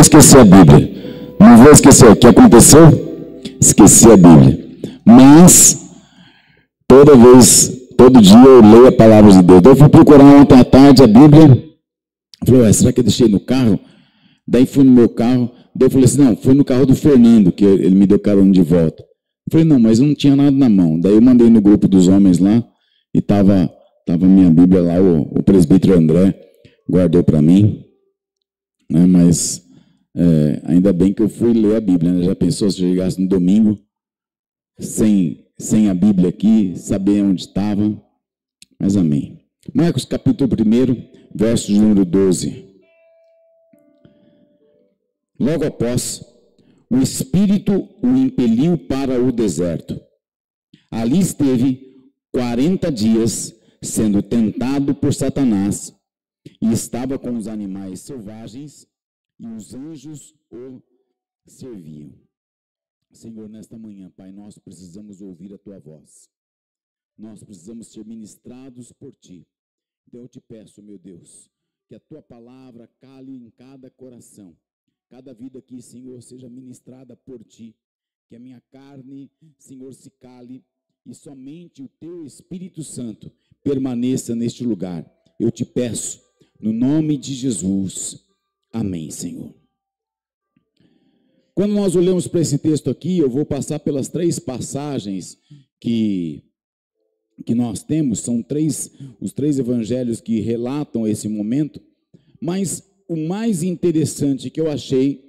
esquecer a Bíblia. Não vou esquecer. O que aconteceu? Esqueci a Bíblia. Mas, todo dia eu leio a palavra de Deus. Então eu fui procurar ontem à tarde a Bíblia. Falei, será que eu deixei no carro? Daí fui no meu carro. Daí eu falei assim, não, foi no carro do Fernando, que ele me deu carona de volta. Eu falei, não, mas eu não tinha nada na mão. Daí eu mandei no grupo dos homens lá, e tava minha Bíblia lá, o presbítero André guardou para mim, né? Mas ainda bem que eu fui ler a Bíblia, né? Já pensou se eu chegasse no domingo sem a Bíblia aqui, saber onde estava? Mas amém. Marcos capítulo 1, verso número 12. Logo após, o Espírito o impeliu para o deserto. Ali esteve 40 dias, sendo tentado por Satanás, e estava com os animais selvagens, e os anjos o serviam. Senhor, nesta manhã, Pai, nós precisamos ouvir a Tua voz. Nós precisamos ser ministrados por Ti. Então eu te peço, meu Deus, que a Tua palavra cale em cada coração. Cada vida aqui, Senhor, seja ministrada por Ti. Que a minha carne, Senhor, se cale e somente o Teu Espírito Santo permaneça neste lugar. Eu te peço, no nome de Jesus. Amém, Senhor. Quando nós olhamos para esse texto aqui, eu vou passar pelas 3 passagens que nós temos. São os 3 evangelhos que relatam esse momento, mas o mais interessante que eu achei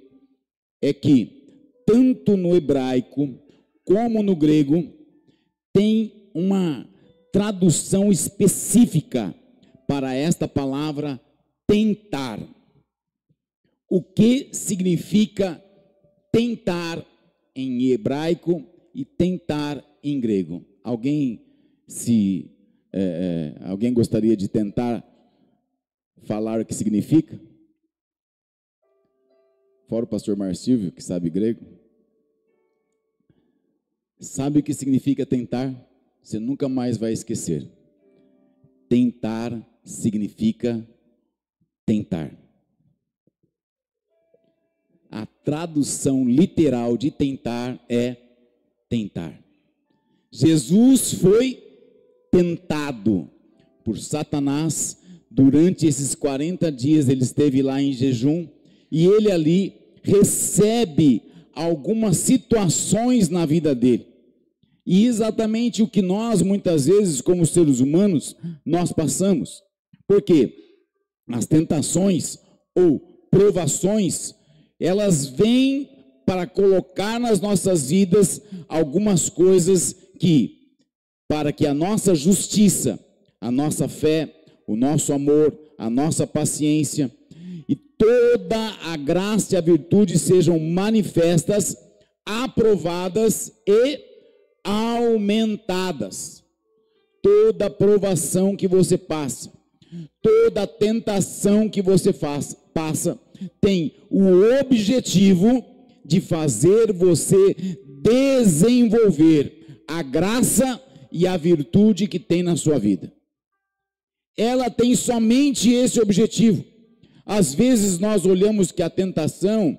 é que, tanto no hebraico como no grego, tem uma tradução específica para esta palavra tentar. O que significa tentar em hebraico e tentar em grego? Alguém gostaria de tentar falar o que significa? Fora o pastor Marcílio, que sabe grego. Sabe o que significa tentar? Você nunca mais vai esquecer. Tentar significa tentar. A tradução literal de tentar é tentar. Jesus foi tentado por Satanás durante esses 40 dias. Ele esteve lá em jejum e ele ali recebe algumas situações na vida dele. E exatamente o que nós, muitas vezes, como seres humanos, nós passamos. Porque as tentações ou provações, elas vêm para colocar nas nossas vidas algumas coisas para que a nossa justiça, a nossa fé, o nosso amor, a nossa paciência e toda a graça e a virtude sejam manifestas, aprovadas e aumentadas. Toda provação que você passa, toda tentação que você passa, tem o objetivo de fazer você desenvolver a graça e a virtude que tem na sua vida. Ela tem somente esse objetivo. Às vezes nós olhamos que a tentação,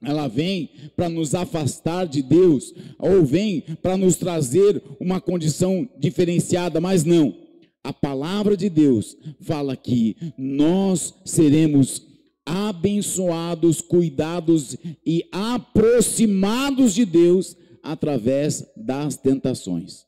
ela vem para nos afastar de Deus, ou vem para nos trazer uma condição diferenciada, mas não. A palavra de Deus fala que nós seremos abençoados, cuidados e aproximados de Deus através das tentações.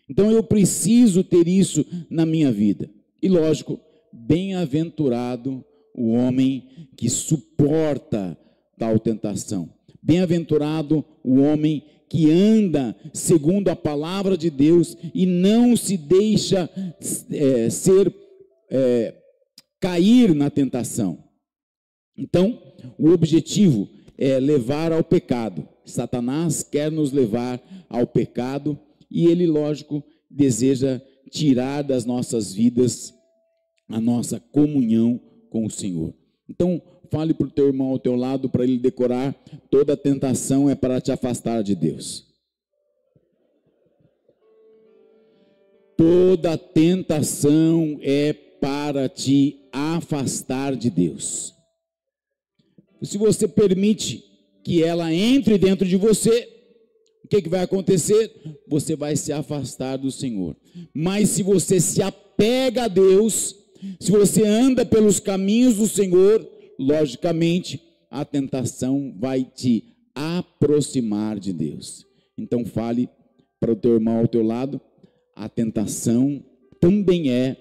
Então eu preciso ter isso na minha vida. E lógico, bem-aventurado o homem que suporta tal tentação. Bem-aventurado o homem que anda segundo a palavra de Deus e não se deixa cair na tentação. Então, o objetivo é levar ao pecado. Satanás quer nos levar ao pecado e ele, lógico, deseja tirar das nossas vidas a nossa comunhão com o Senhor. Então, fale para o teu irmão ao teu lado, para ele decorar: toda tentação é para te afastar de Deus. Toda tentação é para te afastar de Deus. se você permite que ela entre dentro de você, o que vai acontecer? Você vai se afastar do Senhor. Mas se você se apega a Deus, se você anda pelos caminhos do Senhor, logicamente a tentação vai te aproximar de Deus. Então fale para o teu irmão ao teu lado: a tentação também é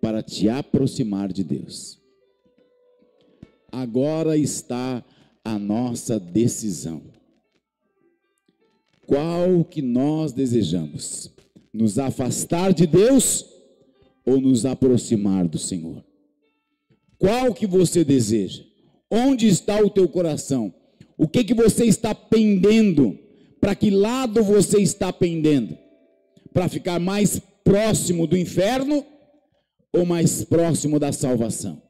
para te aproximar de Deus. Agora está a nossa decisão. Qual que nós desejamos? Nos afastar de Deus ou nos aproximar do Senhor? Qual que você deseja? Onde está o teu coração? O que você está pendendo? Para que lado você está pendendo? Para ficar mais próximo do inferno ou mais próximo da salvação?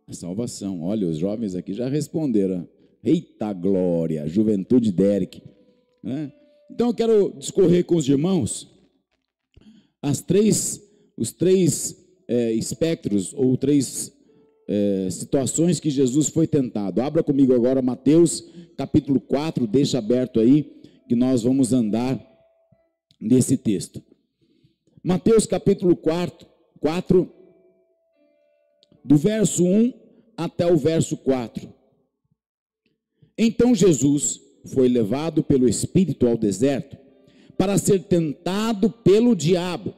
A salvação. Olha, os jovens aqui já responderam. Eita glória, juventude Derek. Então eu quero discorrer com os irmãos os três espectros ou três situações que Jesus foi tentado. Abra comigo agora Mateus capítulo 4, deixa aberto aí, que nós vamos andar nesse texto. Mateus capítulo 4, do verso 1 até o verso 4. Então Jesus foi levado pelo Espírito ao deserto para ser tentado pelo diabo.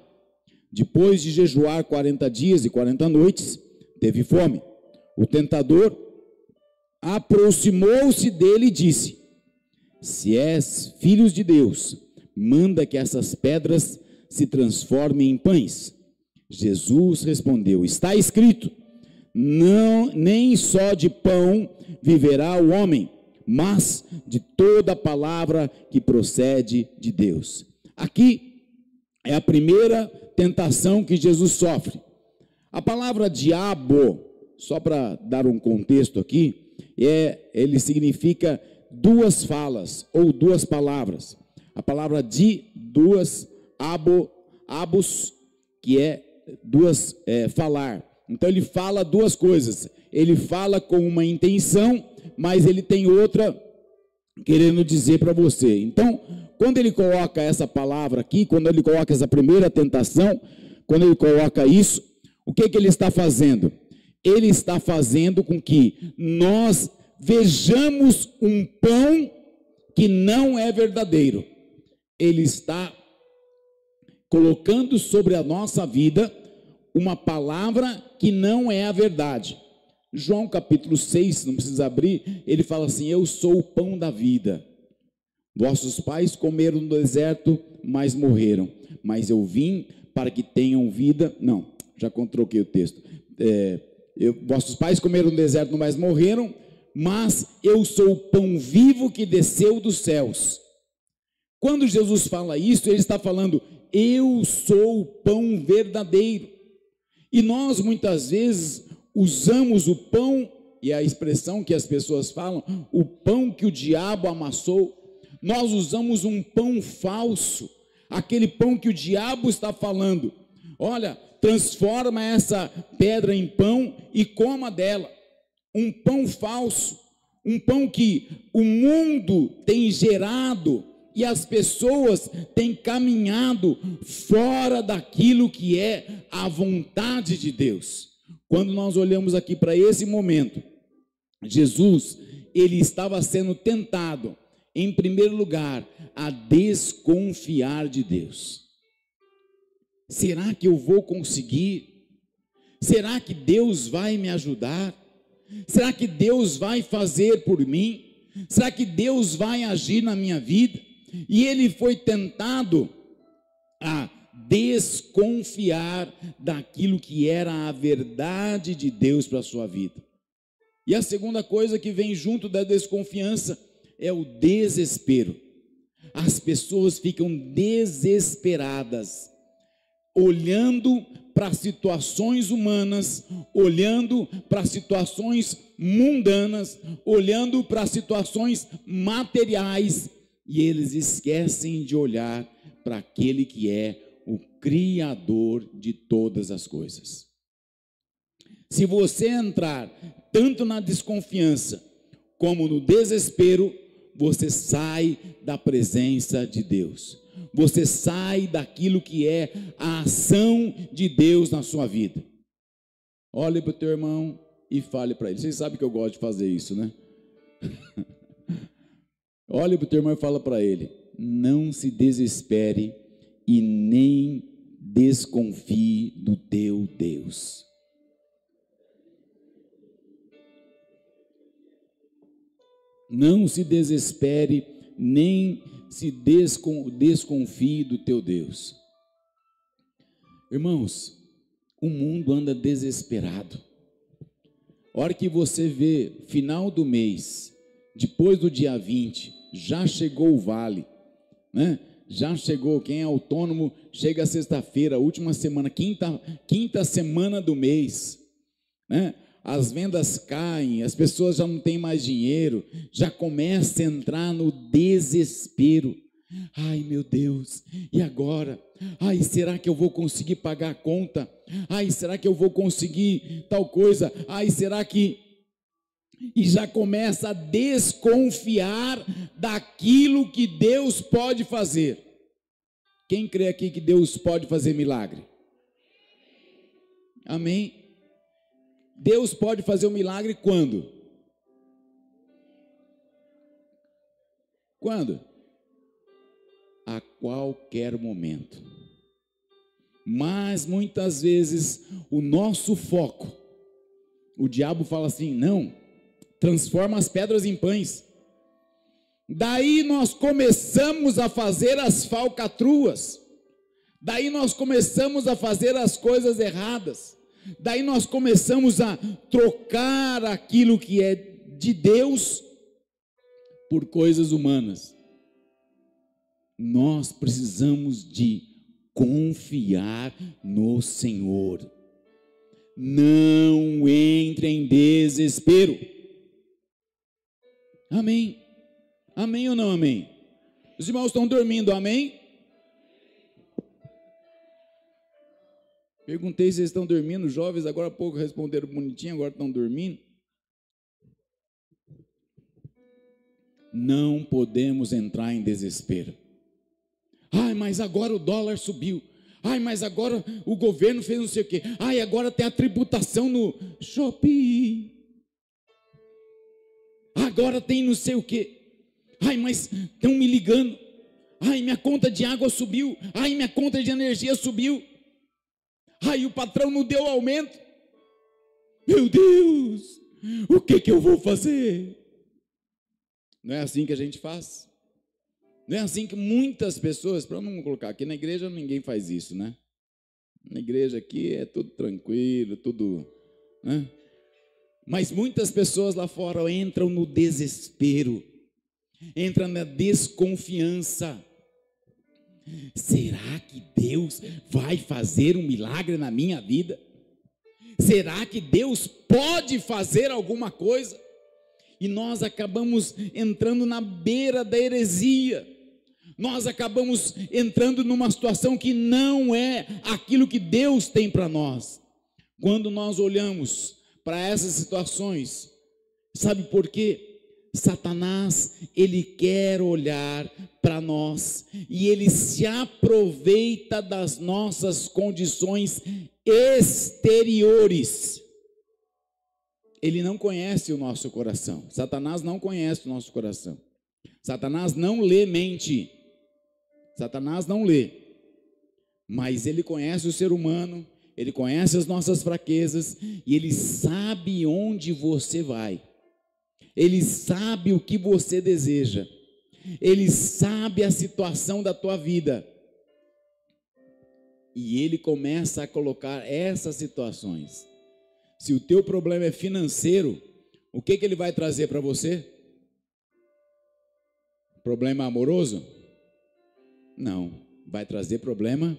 Depois de jejuar 40 dias e 40 noites, teve fome. O tentador aproximou-se dele e disse: se és filho de Deus, manda que essas pedras se transformem em pães. Jesus respondeu: está escrito, nem só de pão viverá o homem, mas de toda palavra que procede de Deus. Aqui é a primeira tentação que Jesus sofre. A palavra diabo, só para dar um contexto aqui, ele significa duas falas ou duas palavras. A palavra duas, abos, que é duas, falar. Então ele fala duas coisas. Ele fala com uma intenção, mas ele tem outra querendo dizer para você. Então, quando ele coloca essa palavra aqui, quando ele coloca essa primeira tentação, quando ele coloca isso, o que ele está fazendo? Ele está fazendo com que nós vejamos um pão que não é verdadeiro. Ele está colocando sobre a nossa vida uma palavra que não é a verdade. João capítulo 6, não precisa abrir, ele fala assim: eu sou o pão da vida. Vossos pais comeram no deserto, mas morreram. Mas eu vim para que tenham vida. Não, já troquei o texto. Vossos pais comeram no deserto, mas morreram. Mas eu sou o pão vivo que desceu dos céus. Quando Jesus fala isso, ele está falando: eu sou o pão verdadeiro. E nós muitas vezes usamos o pão, e a expressão que as pessoas falam, o pão que o diabo amassou. Nós usamos um pão falso, aquele pão que o diabo está falando: olha, transforma essa pedra em pão e coma dela. Um pão falso, um pão que o mundo tem gerado e as pessoas têm caminhado fora daquilo que é a vontade de Deus. Quando nós olhamos aqui para esse momento, Jesus, ele estava sendo tentado, em primeiro lugar, a desconfiar de Deus. Será que eu vou conseguir? Será que Deus vai me ajudar? Será que Deus vai fazer por mim? Será que Deus vai agir na minha vida? E ele foi tentado a desconfiar daquilo que era a verdade de Deus para a sua vida. E a segunda coisa que vem junto da desconfiança é o desespero. As pessoas ficam desesperadas, olhando para situações humanas, olhando para situações mundanas, olhando para situações materiais, e eles esquecem de olhar para aquele que é o Criador de todas as coisas. Se você entrar tanto na desconfiança como no desespero, você sai da presença de Deus. Você sai daquilo que é a ação de Deus na sua vida. Olhe para o teu irmão e fale para ele. Vocês sabem que eu gosto de fazer isso, né? Olhe para o teu irmão e fala para ele: não se desespere e nem desconfie do teu Deus. Não se desespere, nem se desconfie do teu Deus. Irmãos, o mundo anda desesperado. A hora que você vê, final do mês, depois do dia 20, já chegou o vale, né? Já chegou, quem é autônomo, chega sexta-feira, última semana, quinta semana do mês, né? As vendas caem, as pessoas já não têm mais dinheiro, já começa a entrar no desespero. Ai, meu Deus, e agora? Ai, será que eu vou conseguir pagar a conta? Ai, será que eu vou conseguir tal coisa? Ai, será que... E já começa a desconfiar daquilo que Deus pode fazer. Quem crê aqui que Deus pode fazer milagre? Amém? Deus pode fazer um milagre quando? Quando? A qualquer momento. Mas muitas vezes o nosso foco, o diabo fala assim: não, transforma as pedras em pães. Daí nós começamos a fazer as falcatruas, daí nós começamos a fazer as coisas erradas, daí nós começamos a trocar aquilo que é de Deus por coisas humanas. Nós precisamos de confiar no Senhor. Não entre em desespero. Amém? Amém ou não amém? Os irmãos estão dormindo, amém? Perguntei se eles estão dormindo, jovens agora há pouco responderam bonitinho, agora estão dormindo. Não podemos entrar em desespero. Ai, mas agora o dólar subiu. Ai, mas agora o governo fez não sei o quê. Ai, agora tem a tributação no shopping. Agora tem não sei o quê. Ai, mas estão me ligando. Ai, minha conta de água subiu. Ai, minha conta de energia subiu. Ai, o patrão não deu aumento. Meu Deus, o que eu vou fazer? Não é assim que a gente faz? Não é assim que muitas pessoas, para não colocar aqui na igreja, ninguém faz isso, né? Na igreja aqui é tudo tranquilo, tudo, né? Mas muitas pessoas lá fora entram no desespero, entram na desconfiança. Será que Deus vai fazer um milagre na minha vida? Será que Deus pode fazer alguma coisa? E nós acabamos entrando na beira da heresia. Nós acabamos entrando numa situação que não é aquilo que Deus tem para nós. Quando nós olhamos para essas situações, sabe por quê? Satanás, ele quer olhar para nós e ele se aproveita das nossas condições exteriores. Ele não conhece o nosso coração. Satanás não conhece o nosso coração. Satanás não lê mente. Satanás não lê. Mas ele conhece o ser humano, ele conhece as nossas fraquezas e ele sabe onde você vai. Ele sabe o que você deseja. Ele sabe a situação da tua vida. E ele começa a colocar essas situações. Se o teu problema é financeiro, o que ele vai trazer para você? Problema amoroso? Não, vai trazer problema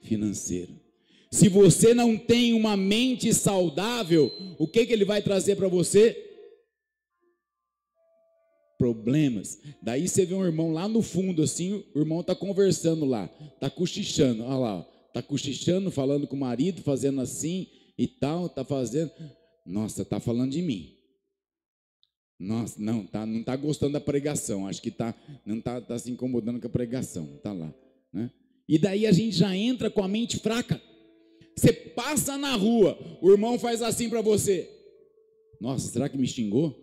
financeiro. Se você não tem uma mente saudável, o que ele vai trazer para você? Problemas. Daí você vê um irmão lá no fundo, assim, o irmão está conversando lá, está cochichando, olha lá, está cochichando, falando com o marido, fazendo assim e tal, está fazendo, Nossa, está falando de mim. Nossa, não tá gostando da pregação. Acho que não tá se incomodando com a pregação. Tá lá, né? E daí a gente já entra com a mente fraca. Você passa na rua, o irmão faz assim para você. Nossa, será que me xingou?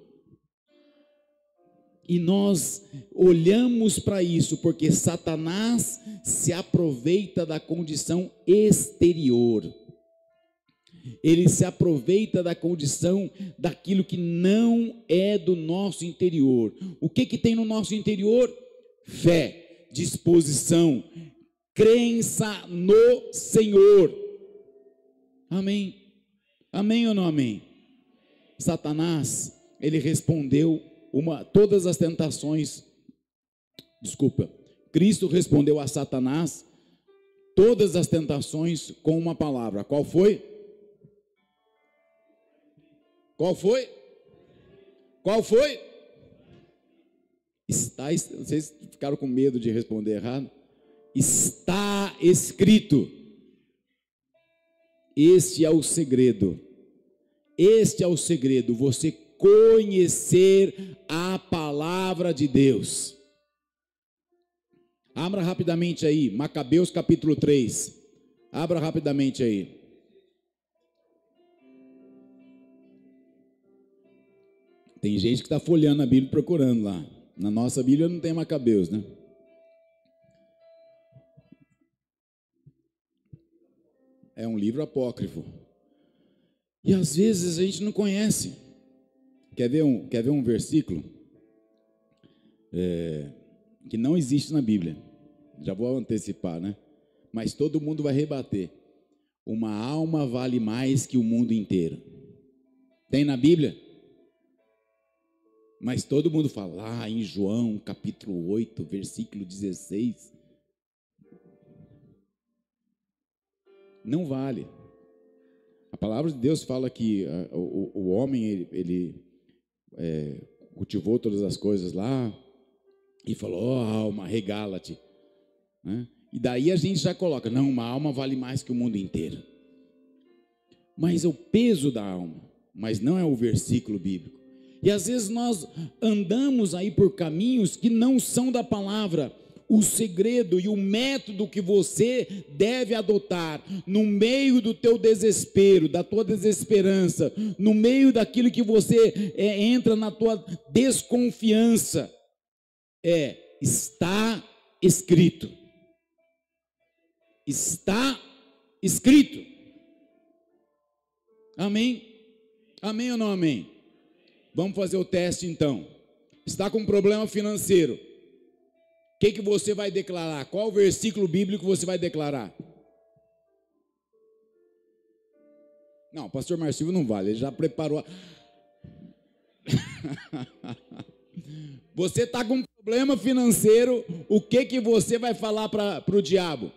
E nós olhamos para isso porque Satanás se aproveita da condição exterior. Ele se aproveita da condição daquilo que não é do nosso interior. O que tem no nosso interior? Fé, disposição, crença no Senhor. Amém? Amém ou não amém? Satanás, ele respondeu todas as tentações. Cristo respondeu a Satanás todas as tentações com uma palavra. Qual foi? Qual foi? Qual foi? Vocês ficaram com medo de responder errado? Está escrito. Este é o segredo. Este é o segredo, você conhecer a palavra de Deus. Abra rapidamente aí, Macabeus capítulo 3. Abra rapidamente aí. Tem gente que está folheando a Bíblia procurando lá. Na nossa Bíblia não tem Macabeus, né? É um livro apócrifo. E às vezes a gente não conhece. Quer ver um versículo? Que não existe na Bíblia. Já vou antecipar, né? Mas todo mundo vai rebater. Uma alma vale mais que o mundo inteiro. Tem na Bíblia? Mas todo mundo fala lá em João capítulo 8, versículo 16. Não vale. A palavra de Deus fala que o homem, ele cultivou todas as coisas lá e falou, ó alma, regala-te. Né? E daí a gente já coloca, não, uma alma vale mais que o mundo inteiro. Mas é o peso da alma, mas não é o versículo bíblico. E às vezes nós andamos aí por caminhos que não são da palavra. O segredo e o método que você deve adotar no meio do teu desespero, da tua desesperança, no meio daquilo que você entra na tua desconfiança, está escrito. Está escrito. Amém? Amém ou não amém? Vamos fazer o teste então. Está com um problema financeiro. O que você vai declarar? Qual o versículo bíblico você vai declarar? Não, o pastor Marcílio não vale, ele já preparou. Você está com um problema financeiro, o que você vai falar para o diabo?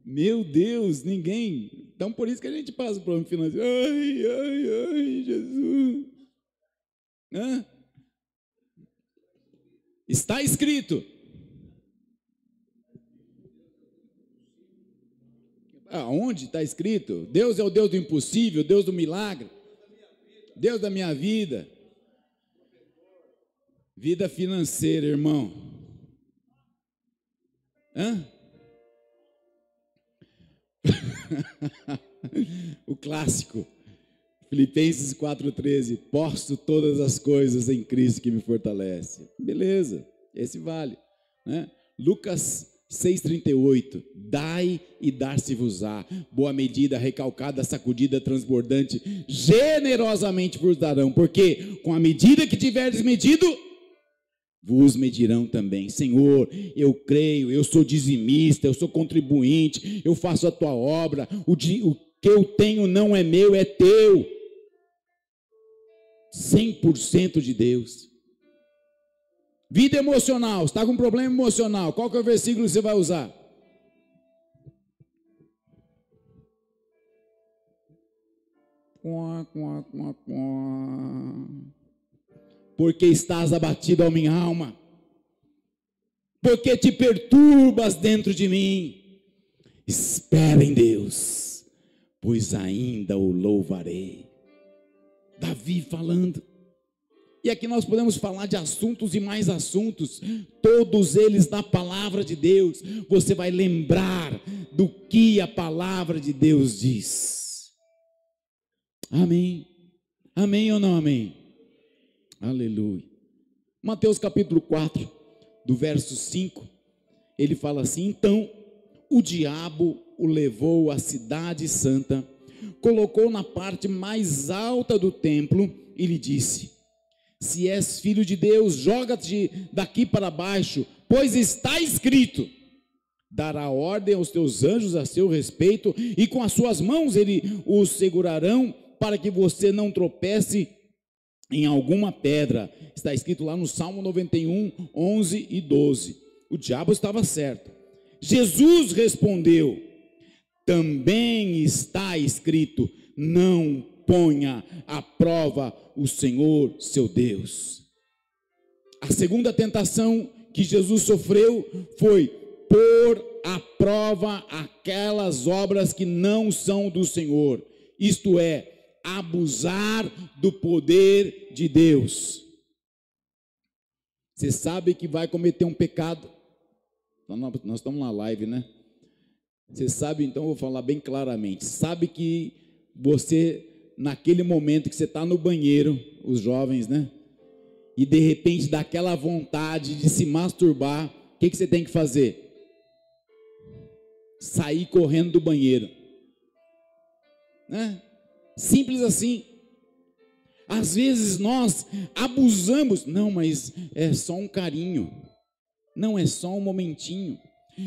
Meu Deus, ninguém. Então por isso que a gente passa por problema financeiro. Ai, Jesus. Hã? Está escrito. Aonde está escrito? Deus é o Deus do impossível, Deus do milagre, Deus da minha vida. Vida financeira, irmão. O clássico. Filipenses 4,13, posto todas as coisas em Cristo que me fortalece. Beleza, esse vale, né? Lucas 6,38, dai e dar-se-vos-á, boa medida, recalcada, sacudida, transbordante, generosamente vos darão, porque com a medida que tiverdes medido, vos medirão também. Senhor, eu creio, eu sou dizimista, eu sou contribuinte, eu faço a tua obra, o que eu tenho não é meu, é teu. 100% de Deus. Vida emocional, está com um problema emocional, qual que é o versículo que você vai usar? Porque estás abatido, ó minha alma, porque te perturbas dentro de mim. Espera em Deus, pois ainda o louvarei. Davi falando. E aqui nós podemos falar de assuntos e mais assuntos, todos eles na palavra de Deus. Você vai lembrar do que a palavra de Deus diz. Amém? Amém ou não amém? Aleluia. Mateus capítulo 4, do verso 5, ele fala assim: então o diabo o levou à cidade santa, colocou na parte mais alta do templo e lhe disse: se és filho de Deus, joga-te daqui para baixo, pois está escrito: dará ordem aos teus anjos a seu respeito, e com as suas mãos ele os segurarão, para que você não tropece em alguma pedra. Está escrito lá no Salmo 91, 11 e 12. O diabo estava certo. Jesus respondeu: também está escrito: não ponha à prova o Senhor seu Deus. A segunda tentação que Jesus sofreu foi pôr à prova aquelas obras que não são do Senhor, isto é, abusar do poder de Deus. Você sabe que vai cometer um pecado. Nós estamos na live, né? Você sabe, então eu vou falar bem claramente. Sabe que você, naquele momento que você está no banheiro, os jovens, né? E de repente dá aquela vontade de se masturbar, o que você tem que fazer? Sair correndo do banheiro, né? Simples assim. Às vezes nós abusamos, não, mas é só um carinho, não, é só um momentinho.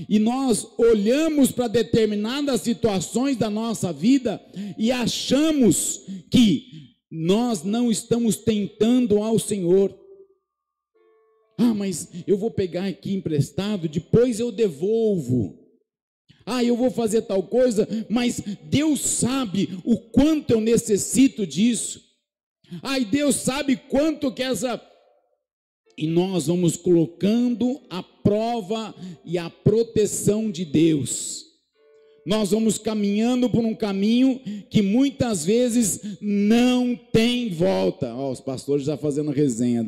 E nós olhamos para determinadas situações da nossa vida e achamos que nós não estamos tentando ao Senhor. Ah, mas eu vou pegar aqui emprestado, depois eu devolvo. Ah, eu vou fazer tal coisa, mas Deus sabe o quanto eu necessito disso. Ah, e Deus sabe quanto que essa... E nós vamos colocando a prova e a proteção de Deus. Nós vamos caminhando por um caminho que muitas vezes não tem volta. Ó, os pastores já fazendo resenha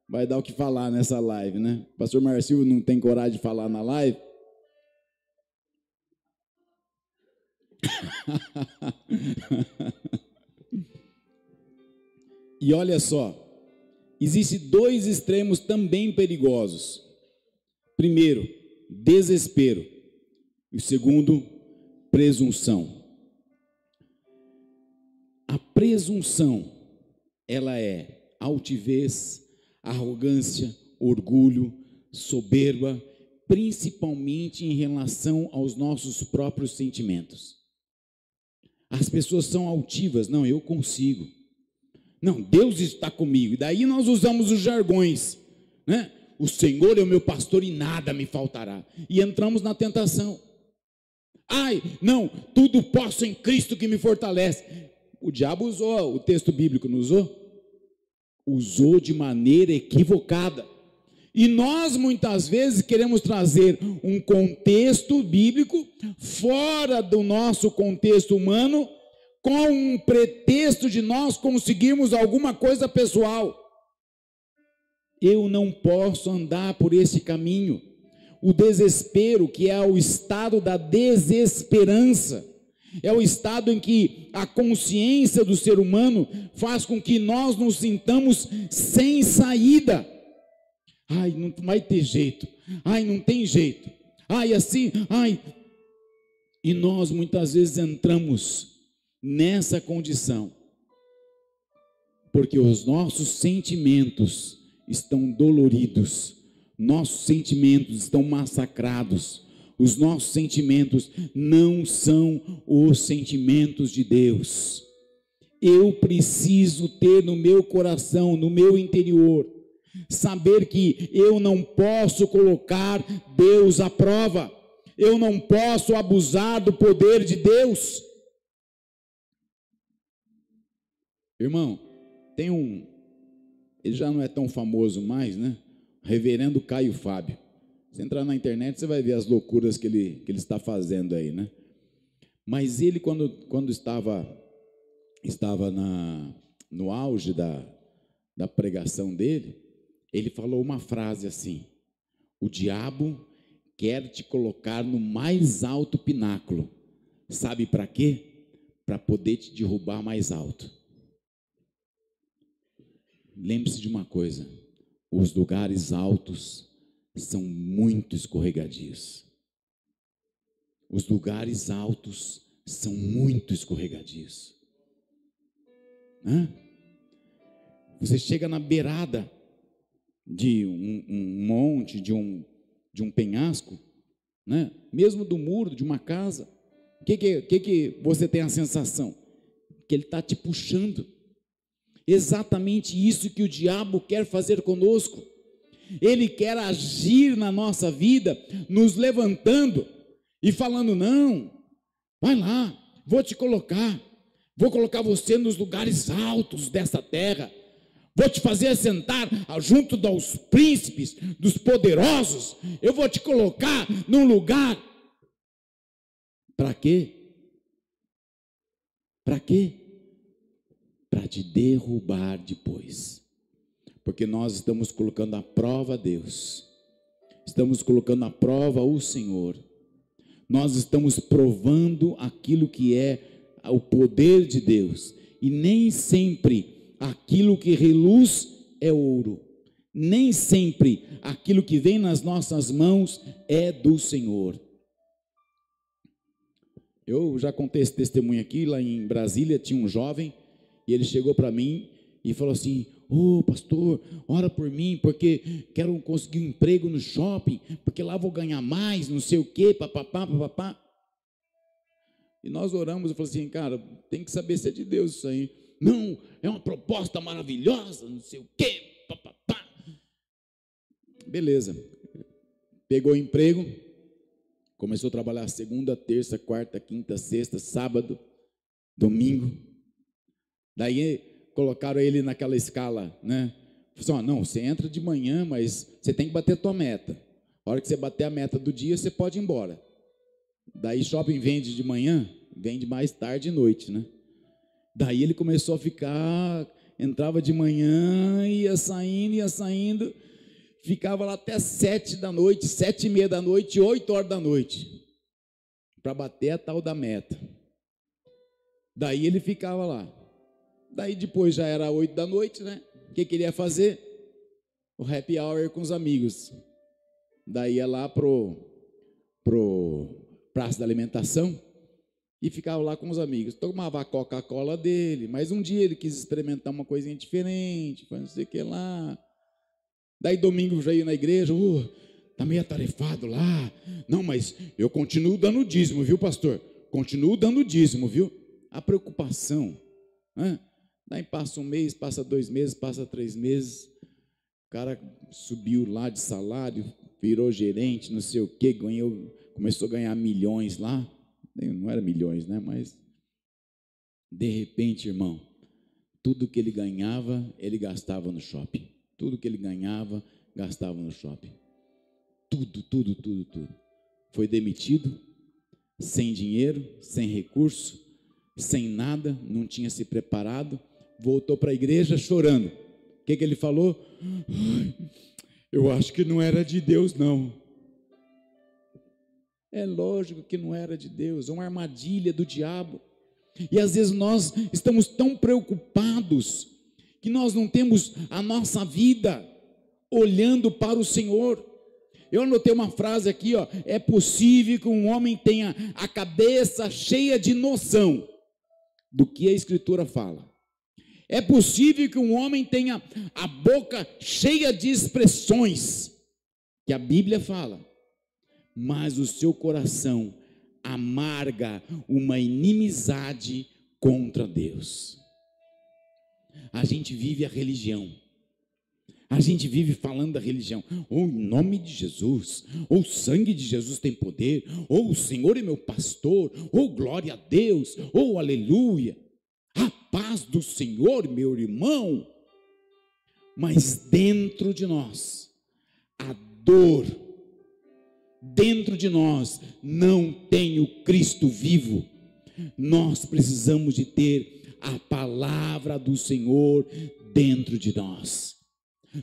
vai dar o que falar nessa live, né? O pastor Marcílio não tem coragem de falar na live. E olha só, existem dois extremos também perigosos. Primeiro, desespero. E o segundo, presunção. A presunção, ela é altivez, arrogância, orgulho, soberba, principalmente em relação aos nossos próprios sentimentos. As pessoas são altivas, não, eu consigo. Não, Deus está comigo. E daí nós usamos os jargões, né? O Senhor é o meu pastor e nada me faltará. E entramos na tentação. Ai, não, tudo posso em Cristo que me fortalece. O diabo usou, o texto bíblico não usou? Usou de maneira equivocada. E nós muitas vezes queremos trazer um contexto bíblico fora do nosso contexto humano, com um pretexto de nós conseguirmos alguma coisa pessoal. Eu não posso andar por esse caminho. O desespero, que é o estado da desesperança, é o estado em que a consciência do ser humano faz com que nós nos sintamos sem saída. Ai, não vai ter jeito. Ai, não tem jeito. Ai, assim, ai. E nós muitas vezes entramos nessa condição, porque os nossos sentimentos estão doloridos, nossos sentimentos estão massacrados, os nossos sentimentos não são os sentimentos de Deus. Eu preciso ter no meu coração, no meu interior, saber que eu não posso colocar Deus à prova, eu não posso abusar do poder de Deus. Irmão, tem ele já não é tão famoso mais, né? Reverendo Caio Fábio. Se entrar na internet, você vai ver as loucuras que ele está fazendo aí, né? Mas ele, quando estava no auge da pregação dele, ele falou uma frase assim: o diabo quer te colocar no mais alto pináculo. Sabe para quê? Para poder te derrubar mais alto. Lembre-se de uma coisa: os lugares altos são muito escorregadios. Os lugares altos são muito escorregadios. Você chega na beirada de um monte, de um penhasco, né? Mesmo do muro de uma casa, o que você tem a sensação? Que ele está te puxando. Exatamente isso que o diabo quer fazer conosco. Ele quer agir na nossa vida, nos levantando e falando: não, vai lá, vou colocar você nos lugares altos dessa terra, vou te fazer assentar junto dos príncipes, dos poderosos, eu vou te colocar num lugar. Para quê? Para quê? Para te derrubar depois. Porque nós estamos colocando à prova Deus, estamos colocando à prova o Senhor, nós estamos provando aquilo que é o poder de Deus, e nem sempre aquilo que reluz é ouro, nem sempre aquilo que vem nas nossas mãos é do Senhor. Eu já contei esse testemunho aqui. Lá em Brasília tinha um jovem, e ele chegou para mim e falou assim: pastor, ora por mim, porque quero conseguir um emprego no shopping, porque lá vou ganhar mais, não sei o quê, papapá. E nós oramos, eu falei assim: cara, tem que saber se é de Deus isso aí. Não, é uma proposta maravilhosa, não sei o quê, papapá. Beleza, pegou o emprego, começou a trabalhar segunda, terça, quarta, quinta, sexta, sábado, domingo. Daí colocaram ele naquela escala, né? Falei assim: não, você entra de manhã, mas você tem que bater a tua meta. A hora que você bater a meta do dia, você pode ir embora. Daí shopping vende de manhã, vende mais tarde e noite, né? Daí ele começou a ficar, entrava de manhã, ia saindo, ficava lá até 7 da noite, 7:30 da noite, 8 horas da noite, para bater a tal da meta. Daí ele ficava lá. Daí depois já era 8 da noite, né? O que ele ia fazer? O happy hour com os amigos. Daí ia lá pro praça da alimentação e ficava lá com os amigos. Tomava a Coca-Cola dele, mas um dia ele quis experimentar uma coisinha diferente, não sei o que lá. Daí domingo já ia na igreja: tá meio atarefado lá. Não, mas eu continuo dando dízimo, viu, pastor? Continuo dando dízimo, viu? A preocupação, né? Daí passa um mês, passa 2 meses, passa 3 meses, o cara subiu lá de salário, virou gerente, não sei o quê, começou a ganhar milhões lá. Não era milhões, né? Mas de repente, irmão, tudo que ele ganhava, ele gastava no shopping. Tudo que ele ganhava, gastava no shopping. Tudo. Foi demitido, sem dinheiro, sem recurso, sem nada, não tinha se preparado. Voltou para a igreja chorando. O que ele falou? Eu acho que não era de Deus, não. É lógico que não era de Deus, é uma armadilha do diabo. E às vezes nós estamos tão preocupados que nós não temos a nossa vida olhando para o Senhor. Eu anotei uma frase aqui, é possível que um homem tenha a cabeça cheia de noção do que a Escritura fala. É possível que um homem tenha a boca cheia de expressões que a Bíblia fala, mas o seu coração amarga uma inimizade contra Deus. A gente vive a religião, a gente vive falando da religião: em nome de Jesus, o sangue de Jesus tem poder, o Senhor é meu pastor, glória a Deus, aleluia, a paz do Senhor, meu irmão. Mas dentro de nós, a dor dentro de nós não tem o Cristo vivo. Nós precisamos de ter a palavra do Senhor dentro de nós.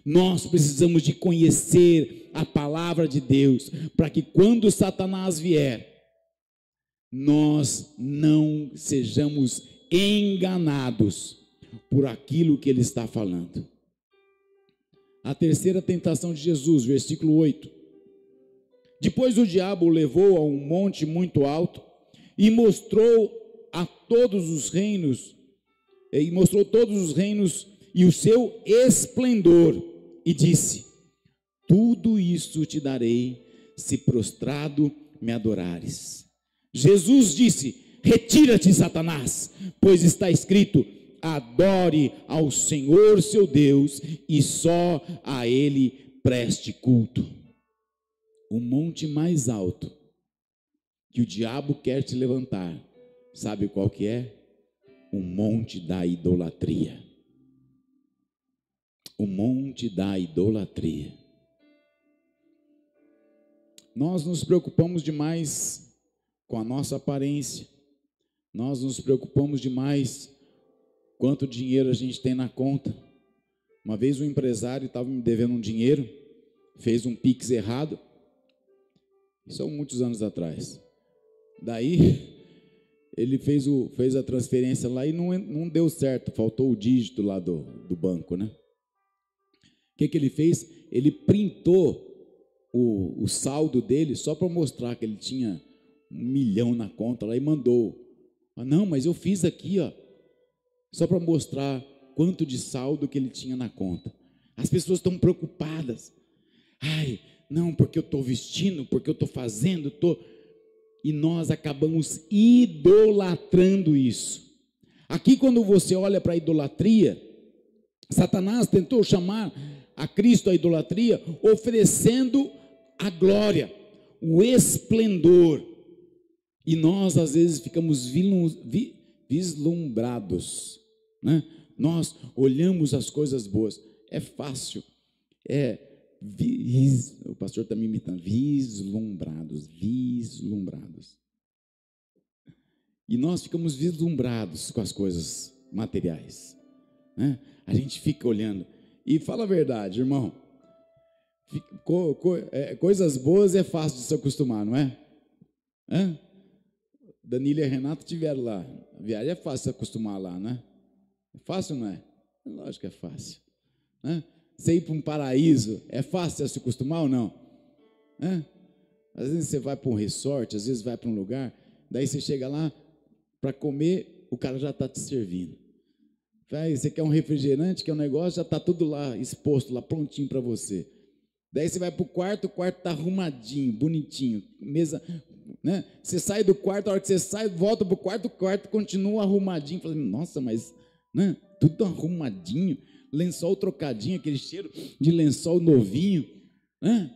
Nós precisamos de conhecer a palavra de Deus, para que quando Satanás vier, nós não sejamos enganados por aquilo que ele está falando. A terceira tentação de Jesus, versículo 8. Depois o diabo o levou a um monte muito alto e mostrou todos os reinos e o seu esplendor, e disse: tudo isso te darei, se prostrado me adorares. Jesus disse: retira-te, Satanás, pois está escrito: adore ao Senhor seu Deus e só a ele preste culto. O monte mais alto que o diabo quer te levantar, sabe qual que é? O monte da idolatria. O monte da idolatria. Nós nos preocupamos demais com a nossa aparência. Nós nos preocupamos demais quanto dinheiro a gente tem na conta. Uma vez um empresário estava me devendo um dinheiro, fez um Pix errado. Isso há muitos anos atrás. Daí ele fez a transferência lá e não deu certo, faltou o dígito lá do banco, né? O que ele fez? Ele printou o saldo dele só para mostrar que ele tinha 1 milhão na conta lá e mandou. Não, mas eu fiz aqui, ó, só para mostrar quanto de saldo que ele tinha na conta. As pessoas estão preocupadas. Ai, não, porque eu estou vestindo, porque eu estou fazendo, E nós acabamos idolatrando isso. Aqui, quando você olha para a idolatria, Satanás tentou chamar a Cristo a idolatria, oferecendo a glória, o esplendor. E nós, às vezes, ficamos vislumbrados, né? Nós olhamos as coisas boas. É fácil. O pastor está me imitando. Vislumbrados. E nós ficamos vislumbrados com as coisas materiais, né? A gente fica olhando. E fala a verdade, irmão. Coisas boas é fácil de se acostumar, não é? Danilo e Renato estiveram lá. A viagem é fácil de se acostumar lá, né? É fácil, não é? Lógico que é fácil, né? Você ir para um paraíso, é fácil de se acostumar ou não? Às vezes você vai para um resort, às vezes vai para um lugar, daí você chega lá para comer, o cara já está te servindo. Você quer um refrigerante, quer um negócio, já está tudo lá exposto, lá prontinho para você. Daí você vai para o quarto está arrumadinho, bonitinho, mesa, né? Você sai do quarto, a hora que você sai, volta para o quarto continua arrumadinho. Falei, nossa, mas, né? Tudo arrumadinho, lençol trocadinho, aquele cheiro de lençol novinho, né?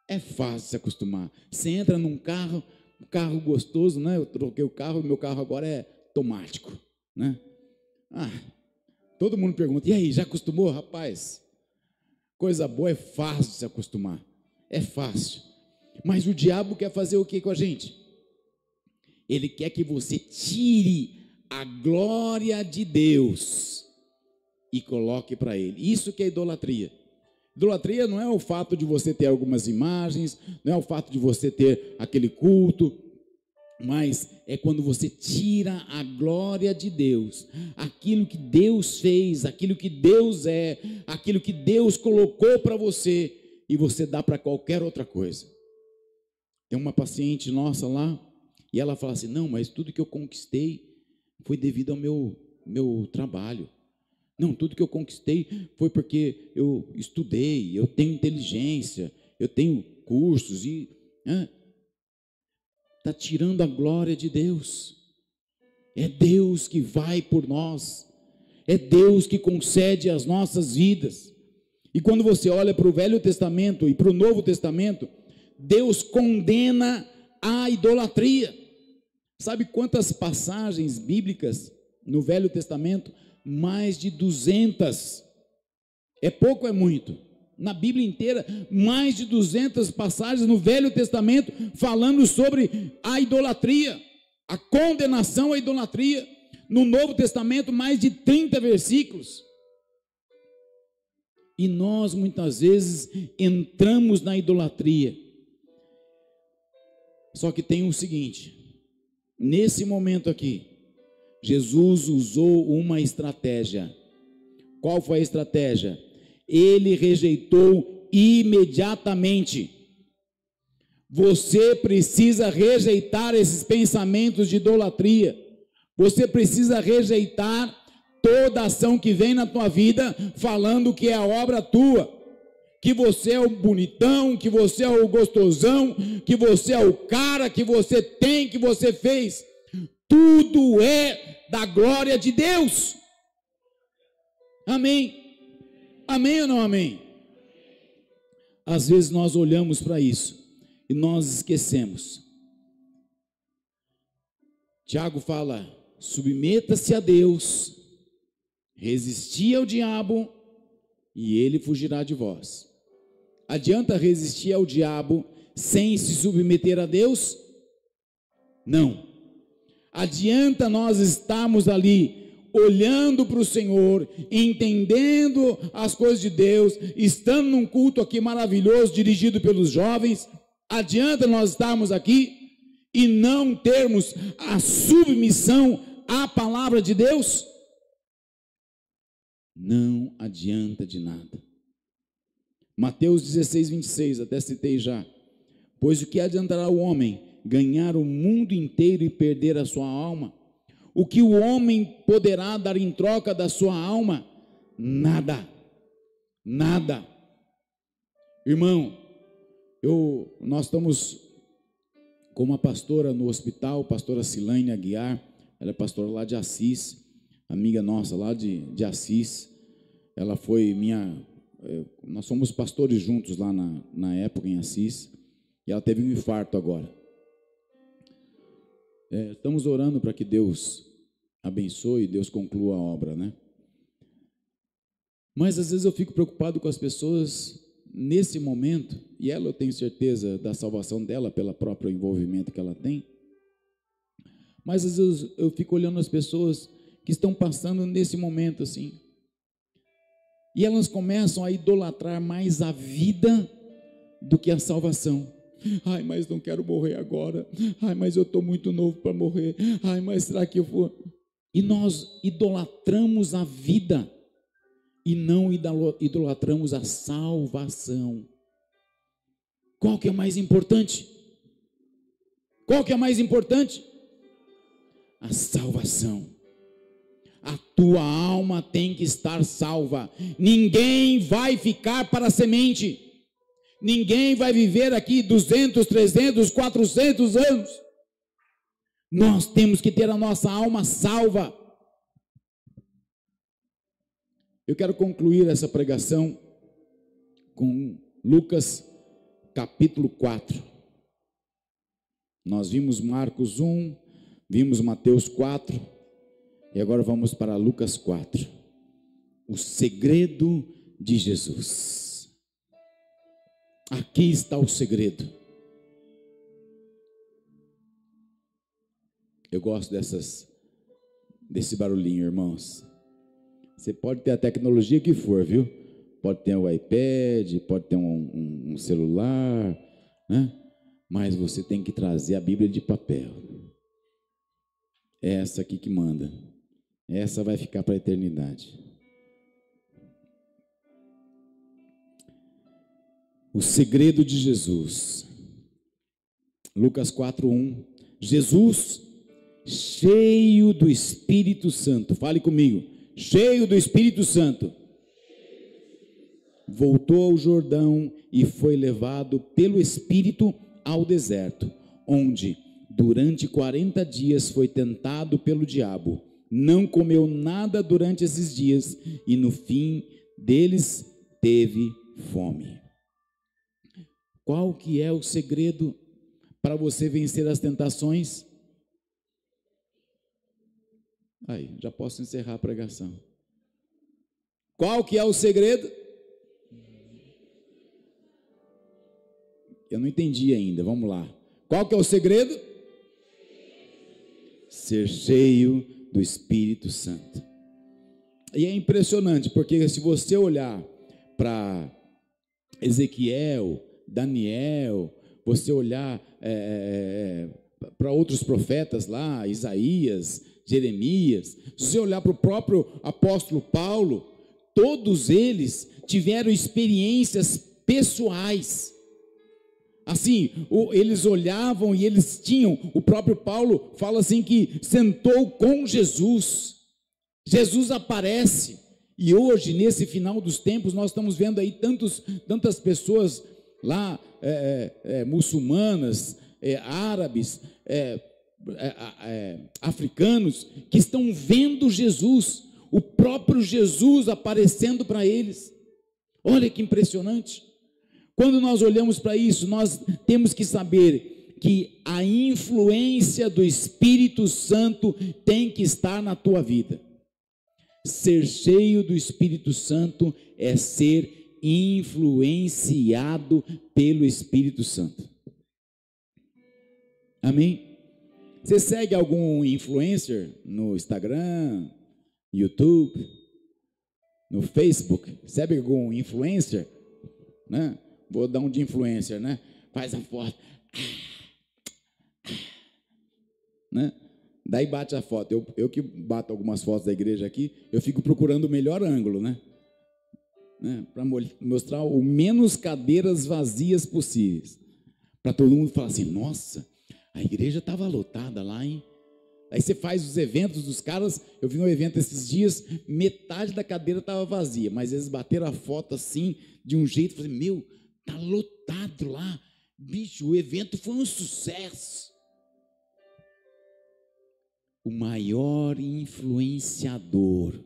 É fácil se acostumar. Você entra num carro, um carro gostoso, né? Eu troquei o carro, meu carro agora é automático, né? Todo mundo pergunta, e aí, já acostumou? Rapaz, coisa boa, é fácil se acostumar, é fácil. Mas o diabo quer fazer o que com a gente? Ele quer que você tire a glória de Deus e coloque para ele. Isso que é idolatria. Idolatria não é o fato de você ter algumas imagens, não é o fato de você ter aquele culto, mas é quando você tira a glória de Deus, aquilo que Deus fez, aquilo que Deus é, aquilo que Deus colocou para você, e você dá para qualquer outra coisa. Tem uma paciente nossa lá, e ela fala assim, não, mas tudo que eu conquistei foi devido ao meu trabalho. Não, tudo que eu conquistei foi porque eu estudei, eu tenho inteligência, eu tenho cursos, e está tirando a glória de Deus. É Deus que vai por nós, é Deus que concede as nossas vidas. E quando você olha para o Velho Testamento e para o Novo Testamento, Deus condena a idolatria. Sabe quantas passagens bíblicas no Velho Testamento? Mais de 200. É pouco ou é muito? Na Bíblia inteira, mais de 200 passagens no Velho Testamento falando sobre a idolatria, a condenação à idolatria. No Novo Testamento, mais de 30 versículos. E nós muitas vezes entramos na idolatria. Só que tem o seguinte, nesse momento aqui, Jesus usou uma estratégia. Qual foi a estratégia? Ele rejeitou imediatamente. Você precisa rejeitar esses pensamentos de idolatria. Você precisa rejeitar toda ação que vem na tua vida falando que é a obra tua, que você é o bonitão, que você é o gostosão, que você é o cara, que você tem, que você fez. Tudo é da glória de Deus. Amém? Amém ou não amém? Às vezes nós olhamos para isso e nós esquecemos. Tiago fala: submeta-se a Deus, resisti ao diabo e ele fugirá de vós. Adianta resistir ao diabo sem se submeter a Deus? Não. Adianta nós estarmos ali olhando para o Senhor, entendendo as coisas de Deus, estando num culto aqui maravilhoso, dirigido pelos jovens, adianta nós estarmos aqui e não termos a submissão à palavra de Deus? Não adianta de nada. Mateus 16, 26, até citei já. Pois o que adiantará o homem ganhar o mundo inteiro e perder a sua alma? O que o homem poderá dar em troca da sua alma? Nada, nada. Irmão, nós estamos com uma pastora no hospital, pastora Silane Aguiar, ela é pastora lá de Assis, amiga nossa lá de Assis. Ela foi nós somos pastores juntos lá na época em Assis, e ela teve um infarto agora. Estamos orando para que Deus abençoe e Deus conclua a obra, né? Mas às vezes eu fico preocupado com as pessoas nesse momento, e eu tenho certeza da salvação dela pelo próprio envolvimento que ela tem, mas às vezes eu fico olhando as pessoas que estão passando nesse momento assim, e elas começam a idolatrar mais a vida do que a salvação. Ai, mas não quero morrer agora. Ai, mas eu estou muito novo para morrer. Ai, mas será que eu vou? E nós idolatramos a vida e não idolatramos a salvação. Qual que é mais importante? Qual que é mais importante? A salvação. A tua alma tem que estar salva. Ninguém vai ficar para a semente. Ninguém vai viver aqui 200, 300, 400 anos. Nós temos que ter a nossa alma salva. Eu quero concluir essa pregação com Lucas capítulo 4. Nós vimos Marcos 1, vimos Mateus 4, e agora vamos para Lucas 4. O segredo de Jesus. Aqui está o segredo. Eu gosto desse barulhinho, irmãos. Você pode ter a tecnologia que for, viu? Pode ter um iPad, pode ter um celular, né? Mas você tem que trazer a Bíblia de papel. É essa aqui que manda. Essa vai ficar para a eternidade. O segredo de Jesus. Lucas 4:1. Jesus, cheio do Espírito Santo, fale comigo, cheio do Espírito Santo, voltou ao Jordão e foi levado pelo Espírito ao deserto, onde durante 40 dias foi tentado pelo diabo. Não comeu nada durante esses dias e no fim deles teve fome. Qual que é o segredo para você vencer as tentações? Aí, já posso encerrar a pregação. Qual que é o segredo? Eu não entendi ainda, vamos lá. Qual que é o segredo? Ser cheio do Espírito Santo. E é impressionante, porque se você olhar para Ezequiel, Daniel, você olhar para outros profetas lá, Isaías, Jeremias, se você olhar para o próprio apóstolo Paulo, todos eles tiveram experiências pessoais. Assim, eles olhavam e eles tinham, o próprio Paulo fala assim que sentou com Jesus. Jesus aparece, e hoje, nesse final dos tempos, nós estamos vendo aí tantas pessoas lá, muçulmanas, árabes, africanos, que estão vendo Jesus, o próprio Jesus aparecendo para eles. Olha que impressionante. Quando nós olhamos para isso, nós temos que saber que a influência do Espírito Santo tem que estar na tua vida. Ser cheio do Espírito Santo é ser influenciado pelo Espírito Santo. Amém? Você segue algum influencer no Instagram, YouTube, no Facebook? Segue algum influencer? Né? Vou dar um de influencer, né? Faz a foto, né? Daí bate a foto. Eu que bato algumas fotos da igreja aqui, eu fico procurando o melhor ângulo, né? Para mostrar o menos cadeiras vazias possíveis, para todo mundo falar assim: nossa, a igreja estava lotada lá, hein? Aí você faz os eventos dos caras. Eu vi um evento esses dias, metade da cadeira estava vazia, mas eles bateram a foto assim, de um jeito, falei: meu, tá lotado lá, bicho, o evento foi um sucesso. O maior influenciador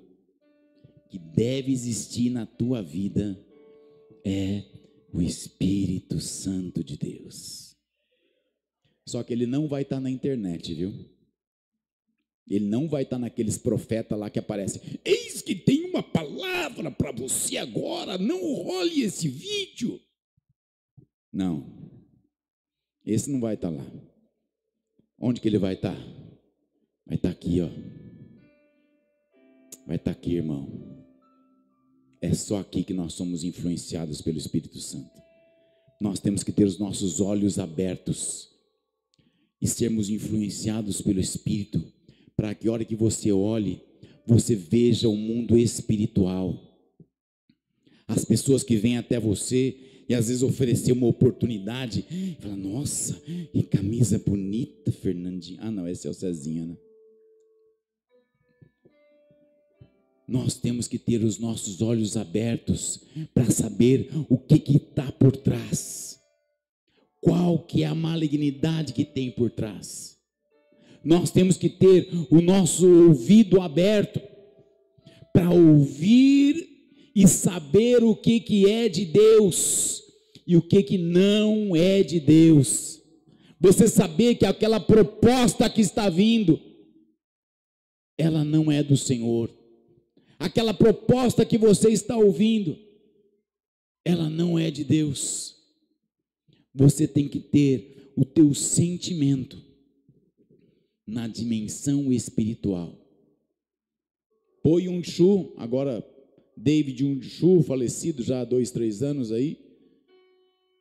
que deve existir na tua vida é o Espírito Santo de Deus. Só que ele não vai estar na internet, viu? Ele não vai estar naqueles profetas lá que aparecem: eis que tem uma palavra para você agora, não role esse vídeo. Não, esse não vai estar lá. Onde que ele vai estar? Vai estar aqui, ó. Vai estar aqui, irmão. É só aqui que nós somos influenciados pelo Espírito Santo. Nós temos que ter os nossos olhos abertos e sermos influenciados pelo Espírito, para que a hora que você olhe, você veja o mundo espiritual. As pessoas que vêm até você e às vezes oferecer uma oportunidade, fala: nossa, que camisa bonita, Fernandinho. Ah, não, esse é o Cezinha, né? Nós temos que ter os nossos olhos abertos para saber o que está por trás. Qual que é a malignidade que tem por trás. Nós temos que ter o nosso ouvido aberto para ouvir e saber o que é de Deus e o que não é de Deus. Você saber que aquela proposta que está vindo, ela não é do Senhor. Aquela proposta que você está ouvindo, ela não é de Deus. Você tem que ter o teu sentimento na dimensão espiritual. Po Yun Shu, agora David Yun Shu, falecido já há 2, 3 anos aí,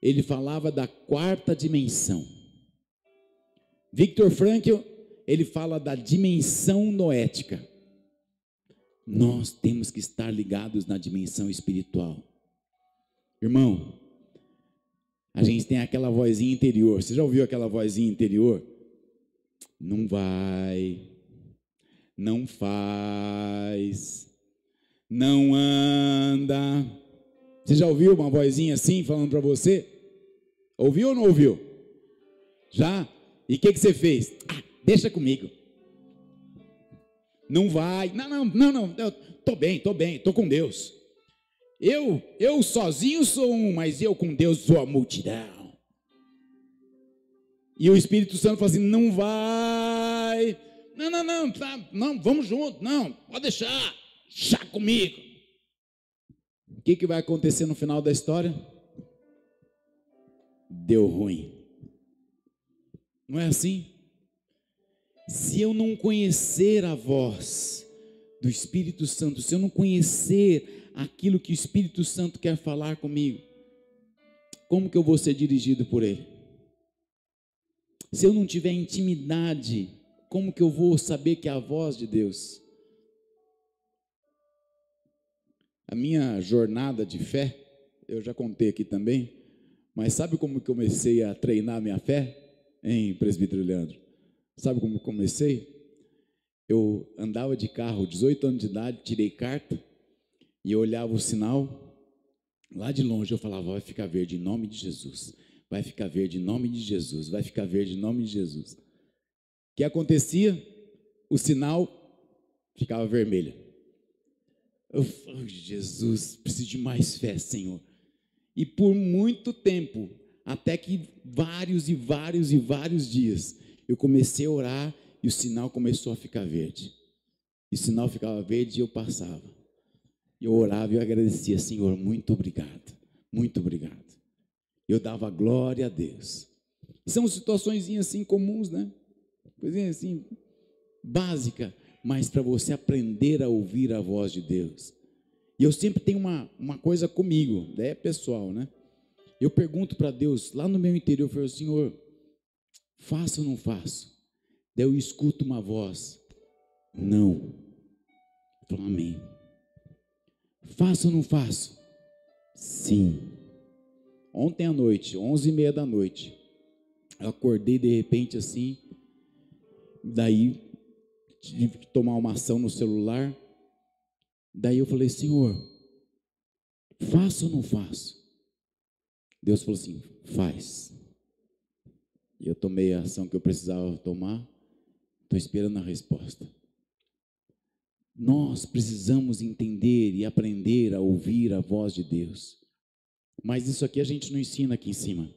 ele falava da 4ª dimensão. Viktor Frankl, ele fala da dimensão noética. Nós temos que estar ligados na dimensão espiritual. Irmão, a gente tem aquela vozinha interior. Você já ouviu aquela vozinha interior? Não vai, não faz, não anda. Você já ouviu uma vozinha assim falando para você? Ouviu ou não ouviu? Já? E o que você fez? Ah, deixa comigo. Não vai, não, eu tô bem, tô com Deus. Eu sozinho sou um, mas eu com Deus sou a multidão. E o Espírito Santo fala assim: não vai, não, vamos junto, não, pode deixar, chá comigo. O que vai acontecer no final da história? deu ruim. Não é assim? Se eu não conhecer a voz do Espírito Santo, se eu não conhecer aquilo que o Espírito Santo quer falar comigo, como que eu vou ser dirigido por Ele? Se eu não tiver intimidade, como que eu vou saber que é a voz de Deus? A minha jornada de fé, eu já contei aqui também, mas sabe como comecei a treinar minha fé, hein, presbítero Leandro? Sabe como comecei? Eu andava de carro, 18 anos de idade, tirei carta, e eu olhava o sinal, lá de longe eu falava, vai ficar verde em nome de Jesus, vai ficar verde em nome de Jesus, vai ficar verde em nome de Jesus. O que acontecia? O sinal ficava vermelho. Eu falei, Jesus, preciso de mais fé, Senhor. E por muito tempo, até que vários dias, eu comecei a orar e o sinal começou a ficar verde. E o sinal ficava verde e eu passava. Eu orava e eu agradecia, Senhor, muito obrigado, muito obrigado. Eu dava glória a Deus. São situações assim comuns, né? Coisinha assim, básica, mas para você aprender a ouvir a voz de Deus. E eu sempre tenho uma coisa comigo, é pessoal, né? Eu pergunto para Deus, lá no meu interior, eu falo, Senhor, faço ou não faço? Daí eu escuto uma voz, não. Eu falo, amém. Faço ou não faço? Sim. Ontem à noite, 11h30 da noite, eu acordei de repente assim, daí tive que tomar uma ação no celular, daí eu falei, Senhor, faço ou não faço? Deus falou assim, faz. E eu tomei a ação que eu precisava tomar, estou esperando a resposta. Nós precisamos entender e aprender a ouvir a voz de Deus. Mas isso aqui a gente não ensina aqui em cima.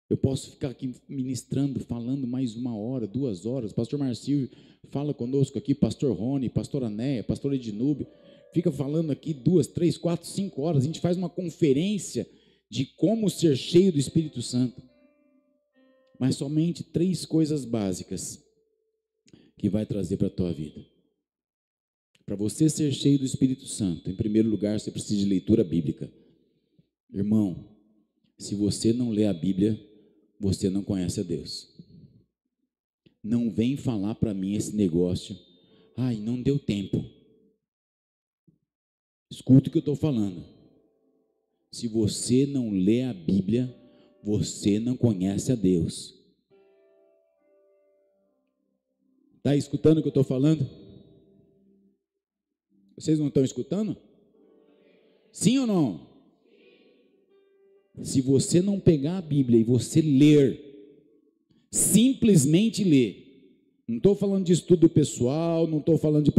Eu posso ficar aqui ministrando, falando mais 1 hora, 2 horas. Pastor Marcílio fala conosco aqui, pastor Rony, pastor Anéia, pastor Edinúbio. Fica falando aqui 2, 3, 4, 5 horas. A gente faz uma conferência de como ser cheio do Espírito Santo. Mas somente 3 coisas básicas que vai trazer para a tua vida. Para você ser cheio do Espírito Santo, em primeiro lugar, você precisa de leitura bíblica. Irmão, se você não lê a Bíblia, você não conhece a Deus. Não vem falar para mim esse negócio, ai, não deu tempo. Escuta o que eu estou falando. Se você não lê a Bíblia, você não conhece a Deus. Está escutando o que eu estou falando? Vocês não estão escutando? Sim ou não? Se você não pegar a Bíblia e você ler, simplesmente ler, não estou falando de estudo pessoal, não estou falando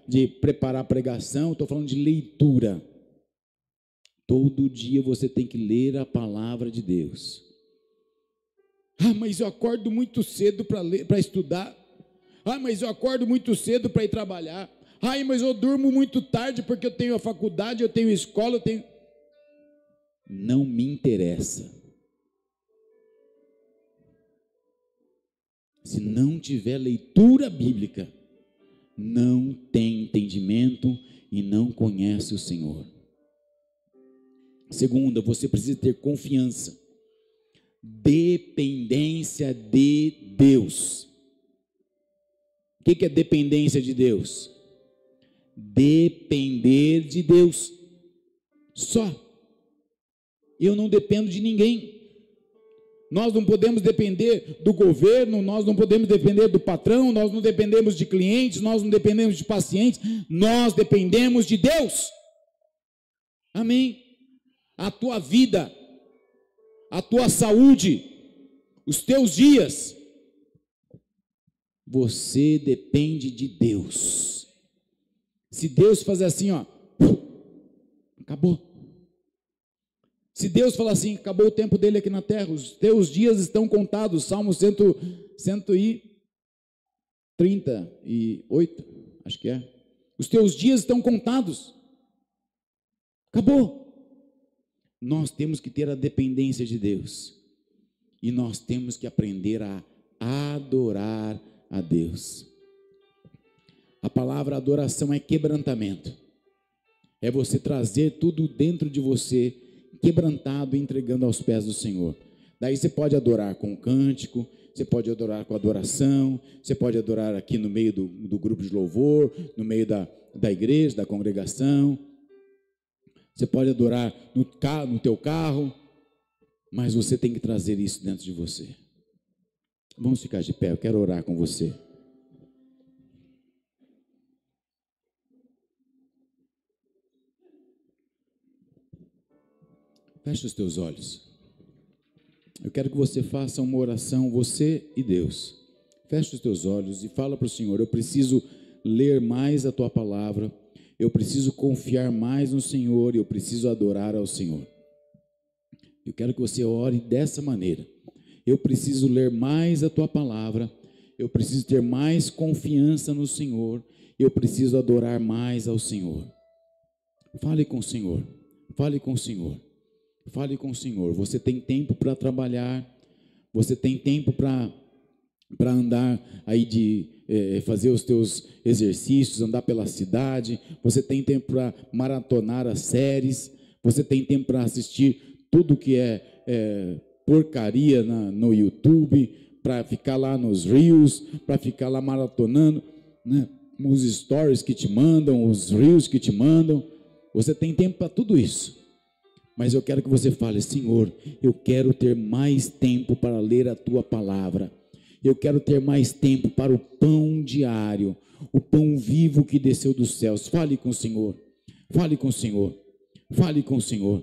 de preparar pregação, estou falando de leitura. Todo dia você tem que ler a palavra de Deus. Ah, mas eu acordo muito cedo para estudar. Ah, mas eu acordo muito cedo para ir trabalhar. Ah, mas eu durmo muito tarde porque eu tenho a faculdade, eu tenho escola, eu tenho... Não me interessa. Se não tiver leitura bíblica, não tem entendimento e não conhece o Senhor. Segunda, você precisa ter confiança, dependência de Deus. O que é dependência de Deus? Depender de Deus. Só. Eu não dependo de ninguém. Nós não podemos depender do governo, nós não podemos depender do patrão, nós não dependemos de clientes, nós não dependemos de pacientes, nós dependemos de Deus. Amém? A tua vida, a tua saúde, os teus dias, você depende de Deus. Se Deus fazer assim, ó, acabou. Se Deus falar assim, acabou o tempo dele aqui na terra, os teus dias estão contados, Salmo 138, acho que é. Os teus dias estão contados. Acabou. Nós temos que ter a dependência de Deus. E nós temos que aprender a adorar a Deus. A palavra adoração é quebrantamento. É você trazer tudo dentro de você, quebrantado, entregando aos pés do Senhor. Daí você pode adorar com cântico, você pode adorar com adoração, você pode adorar aqui no meio do grupo de louvor, no meio da igreja, da congregação. Você pode adorar no teu carro, mas você tem que trazer isso dentro de você. Vamos ficar de pé, eu quero orar com você. Feche os teus olhos. Eu quero que você faça uma oração, você e Deus. Feche os teus olhos e fala para o Senhor: eu preciso ler mais a tua palavra, eu preciso confiar mais no Senhor, eu preciso adorar ao Senhor. Eu quero que você ore dessa maneira: eu preciso ler mais a tua palavra, eu preciso ter mais confiança no Senhor, eu preciso adorar mais ao Senhor. Fale com o Senhor, fale com o Senhor. Fale com o Senhor. Você tem tempo para trabalhar, você tem tempo para andar aí fazer os teus exercícios, andar pela cidade, você tem tempo para maratonar as séries, você tem tempo para assistir tudo que é porcaria no YouTube, para ficar lá nos Reels, para ficar lá maratonando, né? Os stories que te mandam, os Reels que te mandam. Você tem tempo para tudo isso. Mas eu quero que você fale: Senhor, eu quero ter mais tempo para ler a tua palavra. Eu quero ter mais tempo para o pão diário, o pão vivo que desceu dos céus. Fale com o Senhor, fale com o Senhor, fale com o Senhor.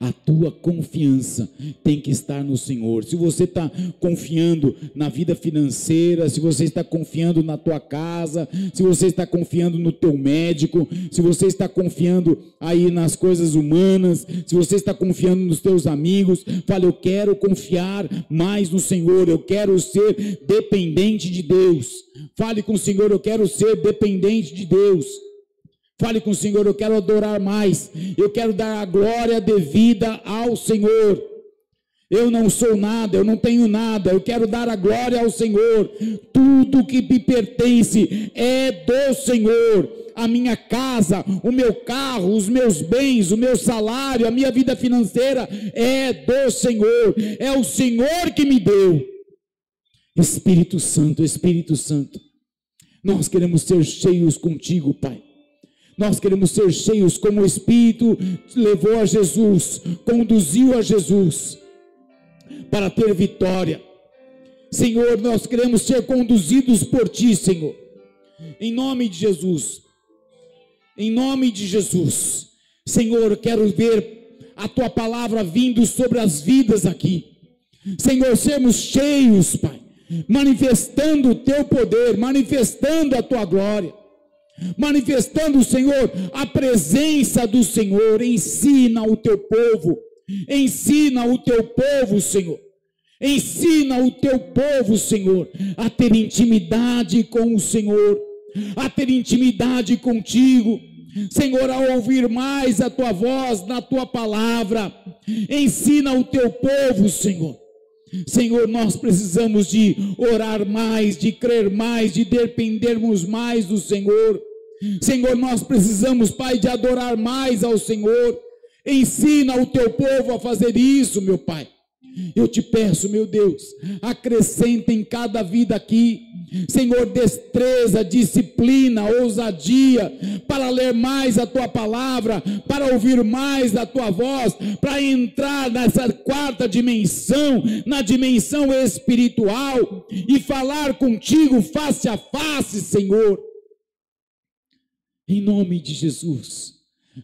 A tua confiança tem que estar no Senhor. Se você está confiando na vida financeira, se você está confiando na tua casa, se você está confiando no teu médico, se você está confiando aí nas coisas humanas, se você está confiando nos teus amigos, fale: eu quero confiar mais no Senhor, eu quero ser dependente de Deus. Fale com o Senhor: eu quero ser dependente de Deus. Fale com o Senhor: eu quero adorar mais, eu quero dar a glória devida ao Senhor. Eu não sou nada, eu não tenho nada, eu quero dar a glória ao Senhor. Tudo que me pertence é do Senhor. A minha casa, o meu carro, os meus bens, o meu salário, a minha vida financeira é do Senhor. É o Senhor que me deu. Espírito Santo, Espírito Santo, nós queremos ser cheios contigo, Pai. Nós queremos ser cheios como o Espírito levou a Jesus, conduziu a Jesus para ter vitória. Senhor, nós queremos ser conduzidos por Ti, Senhor. Em nome de Jesus. Em nome de Jesus. Senhor, eu quero ver a Tua palavra vindo sobre as vidas aqui. Senhor, sermos cheios, Pai, manifestando o Teu poder, manifestando a Tua glória. Manifestando, Senhor, a presença do Senhor. Ensina o teu povo, Senhor, ensina o teu povo, Senhor, a ter intimidade com o Senhor, a ter intimidade contigo, Senhor, a ouvir mais a tua voz na tua palavra. Ensina o teu povo, Senhor. Senhor, nós precisamos de orar mais, de crer mais, de dependermos mais do Senhor. Senhor, nós precisamos, Pai, de adorar mais ao Senhor. Ensina o teu povo a fazer isso, meu Pai. Eu te peço, meu Deus, acrescenta em cada vida aqui, Senhor, destreza, disciplina, ousadia, para ler mais a tua palavra, para ouvir mais a tua voz, para entrar nessa quarta dimensão, na dimensão espiritual, e falar contigo face a face, Senhor. Em nome de Jesus,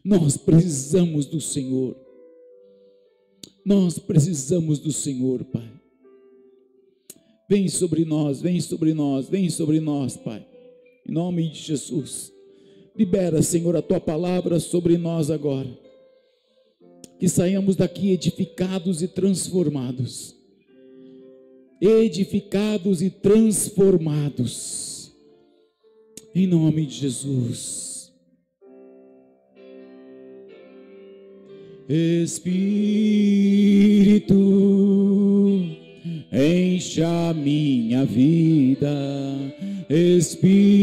nós precisamos do Senhor. Nós precisamos do Senhor, Pai. Vem sobre nós, vem sobre nós, vem sobre nós, Pai. Em nome de Jesus. Libera, Senhor, a Tua palavra sobre nós agora. Que saiamos daqui edificados e transformados. Edificados e transformados. Em nome de Jesus. Espírito, encha minha vida, Espírito,